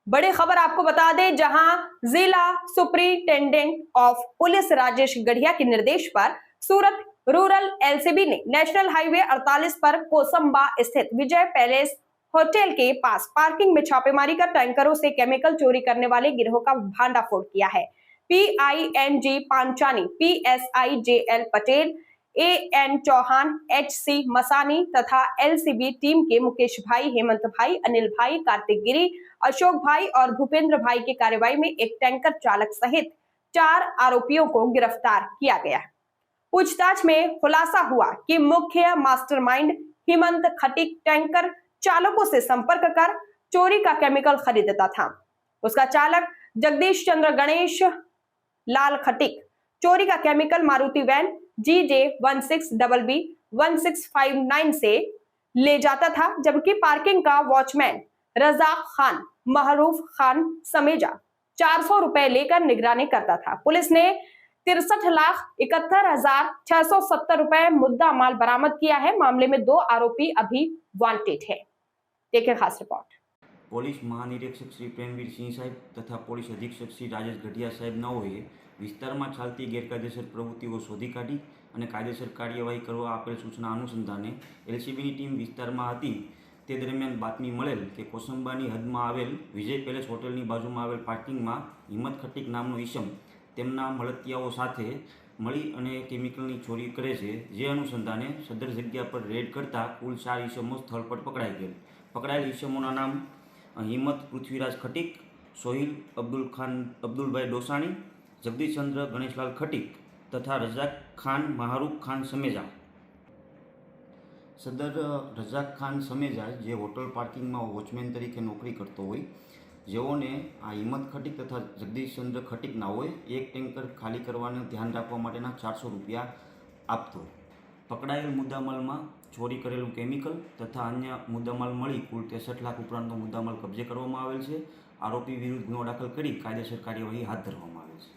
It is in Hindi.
बड़ी खबर आपको बता दें, जहां जिला सुप्रिंटेंडेंट ऑफ पुलिस राजेश गढ़िया के निर्देश पर सूरत रूरल एलसीबी ने नेशनल हाईवे 48 पर कोसंबा स्थित विजय पैलेस होटल के पास पार्किंग में छापेमारी कर टैंकरों से केमिकल चोरी करने वाले गिरोह का भांडाफोड़ किया है। PING पांचानी, PSI JL Patel, AN Chauhan, HC Masani तथा LCB टीम के मुकेश भाई, हेमंत भाई, अनिल भाई, कार्तिक गिरी, अशोक भाई और भूपेंद्र भाई की कार्रवाई में एक टैंकर चालक सहित 4 आरोपियों को गिरफ्तार किया गया। पूछताछ में खुलासा हुआ कि मुख्य मास्टरमाइंड हेमंत खटीक टैंकर चालकों से संपर्क कर चोरी का केमिकल खरीदता था। उसका चालक जगदीश चंद्र गणेश लाल खटीक चोरी का केमिकल मारुति वैन GJ16BB 1659 से ले जाता था, जबकि पार्किंग का वॉचमैन रजाक खान महरूफ खान समेजा 400 रुपए लेकर निगरानी करता था। पुलिस ने 63,71,670 रुपए मुद्दा माल बरामद किया है। मामले में 2 आरोपी अभी वांटेड है। देखिए खास रिपोर्ट। પોલીસ મહાનિરીક્ષક શ્રી પ્રેમવીર સિંહ સાહેબ તથા પોલીસ અધિક્ષક શ્રી રાજેશ ગઢિયા સાહેબ નવોએ વિસ્તારમાં ચાલતી ગેરકાયદેસર પ્રવૃત્તિઓ શોધી કાઢી અને કાયદેસર કાર્યવાહી કરવા આપેલ સૂચના અનુસંધાને એલસીબીની ટીમ વિસ્તારમાં હતી તે દરમિયાન બાતમી મળેલ કે કોસંબાની હદમાં આવેલ વિજય પેલેસ હોટલની બાજુમાં આવેલ પાર્કિંગમાં હિંમત ખટીક નામનો ઈસમ તેમના મળતિયાઓ સાથે મળી અને કેમિકલની ચોરી કરે છે, જે અનુસંધાને સદર જગ્યા પર રેડ કરતા કુલ 4 ઈસમો સ્થળ પર પકડાઈ ગયેલ। પકડાયેલ ઈસમોના નામ हिम्मत पृथ्वीराज खटीक, सोहिल अब्दुलभाई डोसाणी, जगदीश चंद्र गणेशलाल खटीक तथा रजाक खान महारूफ खान समेजा। सदर रजाक खान समेजा जे होटल पार्किंग में वॉचमेन तरीके नौकरी करते हो, जेओने आ हिम्मत खटीक तथा जगदीश चंद्र खटीक ना हो एक टेंकर खाली करवाने ध्यान राखवा माटेना 400 रुपया आपतो। पकड़ाયેલ मुद्दामालમાં ચોરી કરેલું કેમિકલ તથા અન્ય મુદ્દામાલ મળી કુલ 63 લાખ ઉપરાંતનો મુદ્દામાલ કબજે કરવામાં આવેલ છે। આરોપી વિરુદ્ધ ગુનો દાખલ કરી કાયદેસર કાર્યવાહી હાથ ધરવામાં આવેલ છે।